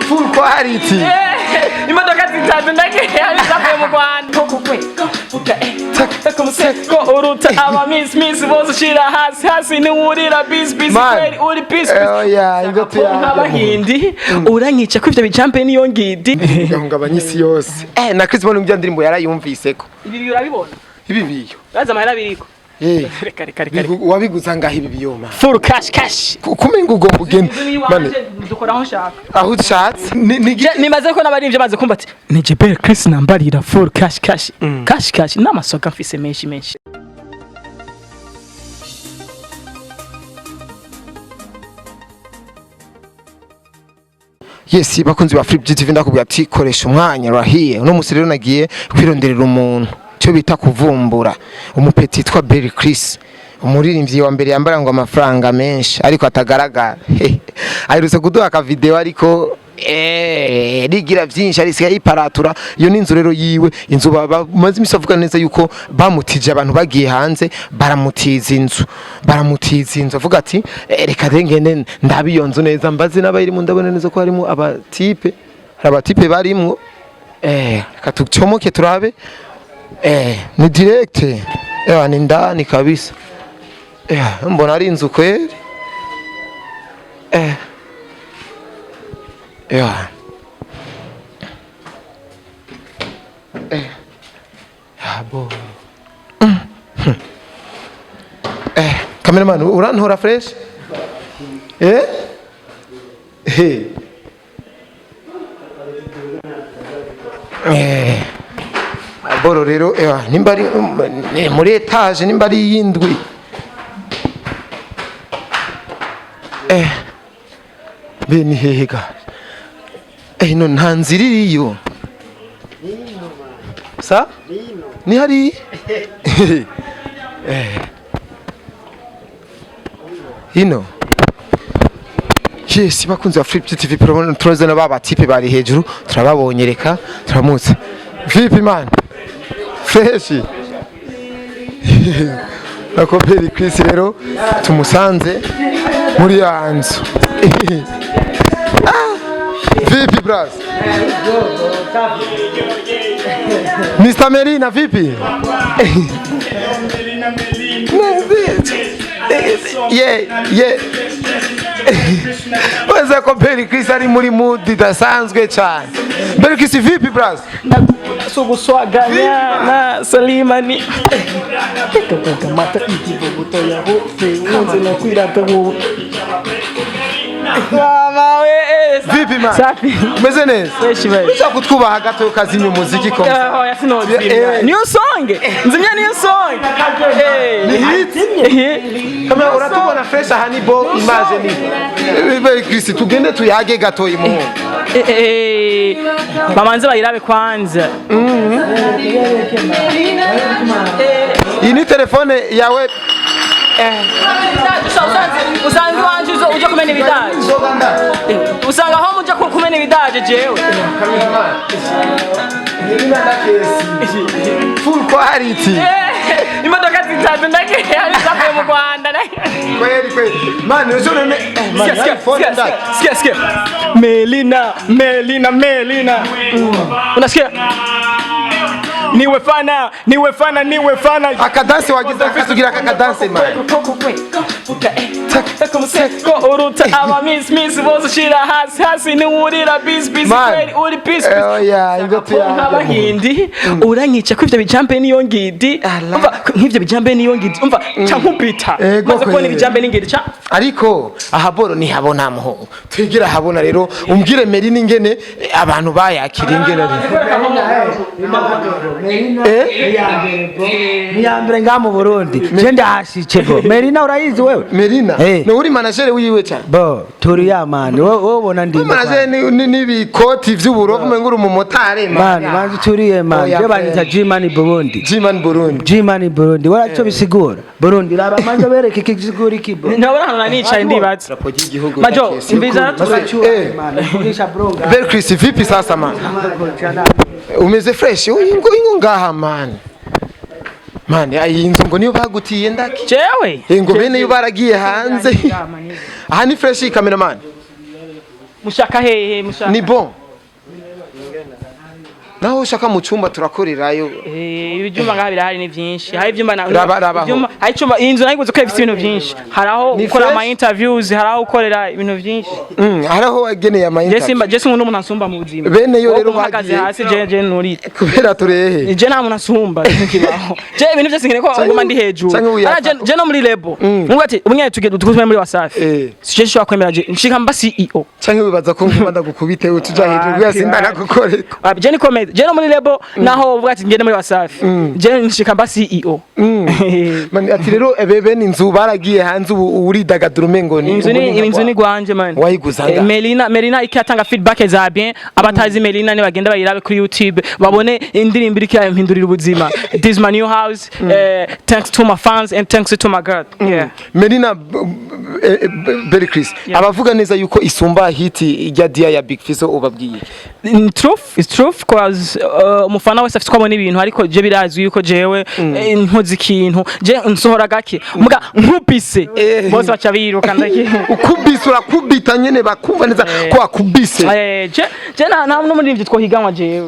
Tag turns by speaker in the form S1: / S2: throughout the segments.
S1: Full quality.
S2: Imodoka zitatu ndagiye zavuye mu Rwanda ko uruta aba miss bose ushira hasi ni urira busy kweli uri busy nk'abahindi uranyica ko ivyo bijampe niyo ngidi
S1: ngabanya isi yose na Chris Brown ngya ndirimbo yarayumviseko
S2: ibi urabibona
S1: ibi biyo
S2: baza amahera biriko reka
S1: wabiguza ngaho ibi biyoma
S2: full cash
S1: kumenga ugomba ugenda
S2: mane dukora aho nshaka
S1: aho ushatse
S2: nimaze ko nabarivye baze kumva ati ni Jebel Chris nambarira full cash n'amasoka mfise menshi
S1: Yes bakunzi ba Flip TV ndakubwira ati koresha umwanya rahiye uno musi rero nagiye kwironderera umuntu cyo bita kuvumbura umupeti yitwa Jebel Chris umuririmbyi wa mbere yambara ngo amafaranga menshi ariko atagaragara aherutse kuduha ka video ariko rigira byinshi arisiga yiparatura iyo n'inzu rero yiwe inzu bamaze imisavuga neza yuko bamutije abantu bagiye hanze baramutiza inzu avuga ati reka ngende ndabiyo nzu neza mbaze n'abayirimo ndabona neza ko harimo abatipe barimwo reka tucomoke turabe ni direct ni ndani kabisa mbona ari inzu kweli cameraman urantora fresh aboro rero nimba ari muri etage nimba ari yindwi beni hehega no ntanziririyo sa ni hari hino yes bakunze wa Flip TV turoze na baba tipe bari hejuru turababonye reka turamutse Flip man fresh nako Jebel Chris rero tumusanze muri yanzu vipi bras Mr. Melina vipi yeah Weza ko Jebel Chris ari muri mood idasanzwe cyane Jebel Chris vipi bras
S2: suguswaganya na Salima ni mata ikivuguto ya hofe unze no kwirata ho mama we
S1: vipi man meze neza uza kutwubaha gato kazimya umuziki ko
S2: niyo song nzimya niyo song
S1: kama uratubona fresh hanibo image ni Jebel Chris tugende tuyage gato imuho
S2: bamanze bayirabe kwanza
S1: ini telefone yawe
S2: usanga wanje uje kumena ibidaje usanga aho muje kumena ibidaje jewe
S1: full quality
S2: imodoka zitatu ndagiye zavuye mu Rwanda
S1: kweli man none
S2: sikia Melina unasikia niwe fana
S1: akadansi wagize akasugira akadansi man
S2: ko uruta aba miss bose ushira hasi ni urira busy kweli uri busy nk'abahindi uranyica ko ivyo bijampe niyo ngidi umva nk'ivyo bijampe niyo ngidi umva cankupita maze kubona ibijampe n'ingidi ca
S1: ariko ahaboro ni habona muho twigira habona rero umbwire Melina ingene abantu bayakira ingene
S3: Niyambere nga mu Burundi je hashitse bo Melina urayizi wewe
S1: Melina no uri manager wiwe cyane
S3: bo turi ya man wowe ubona ndi
S1: manager ni bikoti vy'uburovu mengura umumotari
S3: man manzi turiye man je banita G-Man Burundi waracho bisigura Burundi raba manzo bereke kisigura ikibo
S2: ntabara hano nicaye ndibatse majo imbiza
S1: tugisha bronga Jebel Chris vipi sasa man umeze fresh ingo ngaha man iyi nzu ngo niyo bagutiye ndaki
S2: jewe
S1: ngo bene yo baragiye hanze aha ni fresh cameraman
S2: mushaka hehe mushaka
S1: ni bon naho ushaka mu cyumba turakorerayo
S2: ibyumba ngaha birahari ni byinshi hari ibyumba
S1: ibyumba
S2: hari icyumba iyi nzu nayiguze ko ifite ibintu byinshi hari aho ukora ama interviews hari aho ukorera ibintu byinshi
S1: hari aho wageneye ama interviews
S2: Jesse nk'umuntu umuntu asumba mu buzima
S1: bene yo rero
S2: uhagaze hasi je nuri
S1: kubera turehe
S2: je nta muntu asumba kibaho je ibintu byose nkene ko ngoma ndi hejuru je no muri lebo ngo ati umwe tukuze muri Wasafi je shobora kwemera je nshika mba CEO
S1: canke wibaza ko ngomba ndagukubite utuja hejuru yasinda nagukoreka
S2: je ni komedi je no muri lebo naho uvuga ati ngende muri Wasafi je nshika mba CEO
S1: man ati rero bene inzu baragiye hanze ubu uridagadura umengo ni
S2: inzu ni gwanje man
S1: wayiguzanga
S2: Melina ikatanga feedback za bien abatazi Melina ne bagenda bayirabe kuri YouTube babone indirimbo iri kyampindurira ubuzima this is my new house thanks to my fans and thanks to my God
S1: Melina Berry Chris abavuga neza yuko isumba hiti ijya dia ya Big Fizzo ubabwiye
S2: it's truth cause umufana wese afite kwabona ibintu ariko je birazwi yuko jewe nkoze ikintu je nsohora gake muga nkupise bose bacha biruka ndaki
S1: ukubise urakubita nyene bakumva neza ko akubise
S2: je na no muri ivyo twohiganwa jewe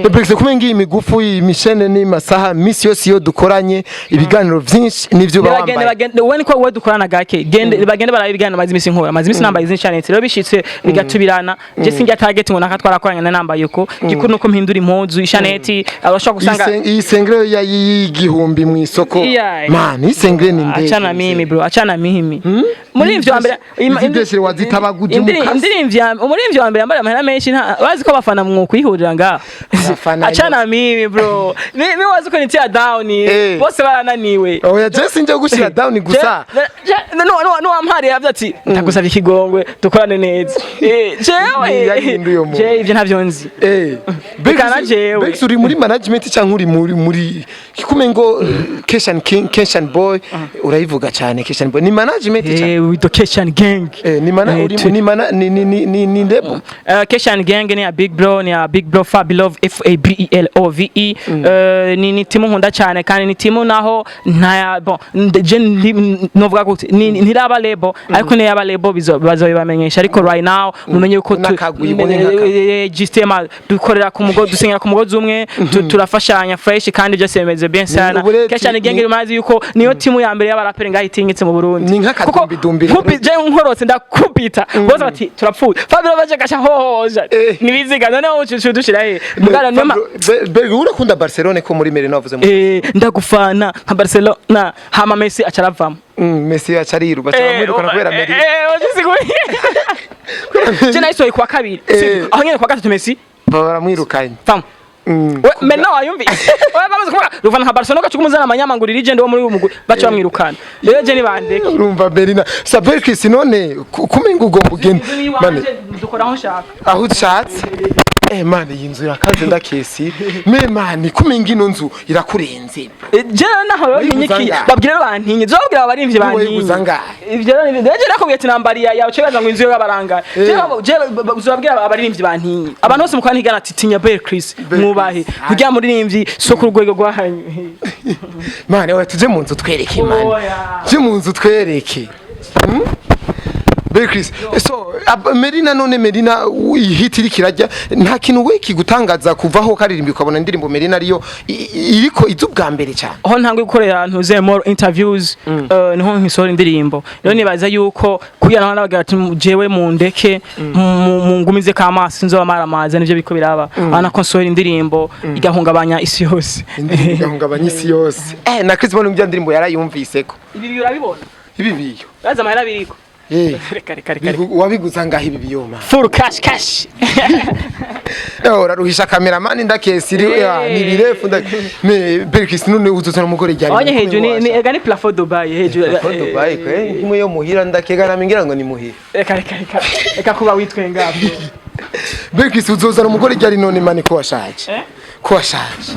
S1: Berry kumengi imigufu imishene ni masaha misi yose yo dukoranye ibiganiro byinshi nivyo bawambaye
S2: bagende we niko we dukorana gake bagende barabiganira mazi misi nkora mazi misi nambaye izin channel rero bishitse bigatubirana je sinjya target ngo nakatwarakoranye na namba yuko gikuru nuko mpindura impuzu ishaneti abashaka gusanga
S1: iyi sengre ya y'igihumbi mu isoko man iyi sengre ni ndende
S2: achana mimi bro achana mimi muri ivyo ambere
S1: indeshere wazitabaguje
S2: muri ivyo ambere ambara amahera menshi bazi ko bafana mu kwihurira nga achana mimi bro mimi wazi ko nitia down bose barananiwe
S1: oya je sinje gushira down gusa
S2: no amhari yavye ati ndagusavye ikigongwe dukorane neza jewe ivyo ntavyo nzi bikana jewe
S1: Bex uri muri management cyangwa uri muri kikumengo Keshan boy urayivuga cyane Keshan boy ni management cyane
S2: with the Keshan gang
S1: ni ndebo
S2: Keshan gang ni a big bro Fabilove Fablove ni timu nkunda cyane kandi ni timu naho nta bon je novuga gute ntiraba label ariko ne yaba label bazobamenyesha ariko right now mumenye uko Gistema dukorera ku mugozi dusenyera ku mugozi umwe turafashanya fresh kandi byose bimeze bien sana Keshan gang imazi yuko niyo timu ya mbere y'abaraperi ngahitingitse mu Burundi
S1: ni nk'akadumbidumbi
S2: je nkorotse ndakupita bose bati turapfuye Fabio baje gasha hohoja nibiziga none ucu dushira he mugara nema
S1: urakunda Barcelona ko muri Merino avuze
S2: ndagufana nka Barcelona hama Messi acaravamo
S1: Messi acariru bacamwirukana kubera Merino
S2: je nayisoye kwa kabiri aho nyene kwa gatatu Messi
S1: baramwirukanye
S2: fam Mena wayumvi bamaze kuvuga ruvana nka Barcelona gacukumuzana amanyamanguri legend wo muri umugwi bacha bamwirukana rero je ni bandeke
S1: urumva Berina Saber Chris none kumenga ugomba ugenda
S2: mane dukora aho shaka
S1: aho ushatse mane yinzu irakaze ndakesi me mane kumenga ino nzu irakurenze
S2: je naho rero ninyiki babwire bantinye zo babwire abarimvye bantinye ivyo ni je nakubwiye ati nambari yawe cebaza ngo inzu yo gabaranga je uzabwira abarimvye bantinye abantu bose mukwana higana ati tinya Berry Chris mubahe kugira muri rimvyi so ku rwego rwahanye
S1: mane we tuje mu nzu twereke mane je mu nzu twereke Berry Chris so Merina none Merina ihitiri kirajya nta kintu we kigutangaza kuvaho karirimbi ukabona indirimbo Merina ariyo iriko izubwa mbere cyane
S2: aho ntangwe gukorera ntuze more interviews niho nkisora indirimbo rero nibaza yuko kugira naho nabaga ati jewe mu ndeke mu ngumize ka maso nzo bamaramaza nivyo biko biraba ana konsora indirimbo igahungabanya isi yose
S1: igahungabanya isi yose na Chris Brown ngya ndirimbo yarayumviseko
S2: ibi urabibona
S1: ibi biyo
S2: baza mahera biriko
S1: reka wabiguza ngaho ibi biyoma
S2: full cash
S1: uraruhisha cameraman ndakesiri ni birefu Berry Chris none uzuzana umugore ryari
S2: onye hejuru ni egani plafond Dubai hejuru
S1: Dubai kwe nkimwe yo muhira ndakega namingira ngo ni muhira
S2: reka kuba witwe ngabyo
S1: Berry Chris uzuzana umugore ryari none mani ko washaje ko washaje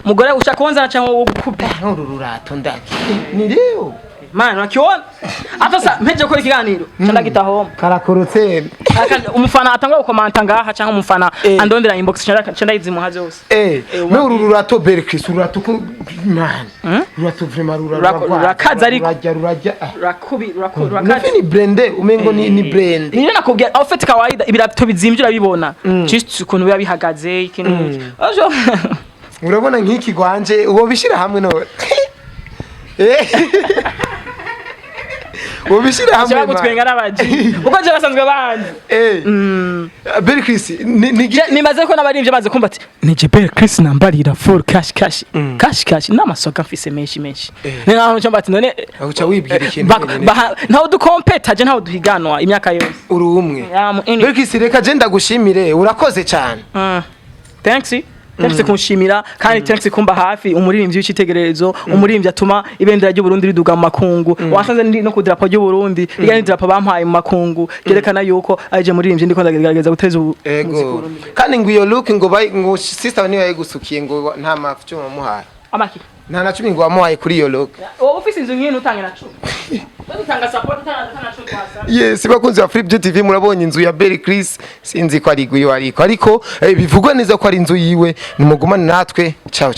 S2: umugore ushaka konza cyangwa gukubita
S1: ururato ndaki ni leo
S2: Man, unakiona? Hata sasa mpeje gukora ikiganiro. Cyanda gitahoma.
S1: karakorotse
S2: Umufana atangwa gukomanta ngaha cyangwa umufana andondera inbox cyanda izimuha zose.
S1: me ururato Berkris ururato man ururato vraiment
S2: rurakaza ariko
S1: rurajya
S2: rakaza
S1: ni blende umengo ni blend
S2: niyo nakubwiye au fait kawaida ibirato bizimvira bibona just ukuntu biba bihagaze ikintu
S1: urabona nk'iki gwanje uwo bishira hamwe no ubishira hamwe
S2: cyangwa gutwenga nabaji uko je basanzwe bandi
S1: Berkris
S2: nimaze ko nabarimvye baze kumva ati nije Berkris nambarira full cash n'amasoka mfise menshi ninaho cyo mbati none
S1: uca wibwira ikintu
S2: ntaho dukompeta je ntaho duhiganwa imyaka yose
S1: uri umwe Berkris reka je ndagushimire urakoze cyane
S2: thanks kunshimira kandi thanks kumba hafi umuririmbyi w'icitegererezo umuririmbyi atuma ibendera ry'u Burundi riduga mu makungu wasanze ndi no ku drapo ry'u Burundi rigani drapo bampaye mu makungu gerekana yuko aje muririmbyi ndiko ndagerageza guteza
S1: ego kandi ngo iyo look ngo sister niwe yayigusukiye ngo nta mafyo muhaye
S2: amaki
S1: nta na 10 ngo wamuhaye kuri iyo look
S2: wowe ufise inzu nk'ino utange na 10 utanga support utanga na 10 kwasa
S1: yes bakunzi wa Flip TV murabonye inzu ya Berkris sinzi ko ari guyo ariko bivugwa neza ko ari inzu yiwe nimugumane natwe ciao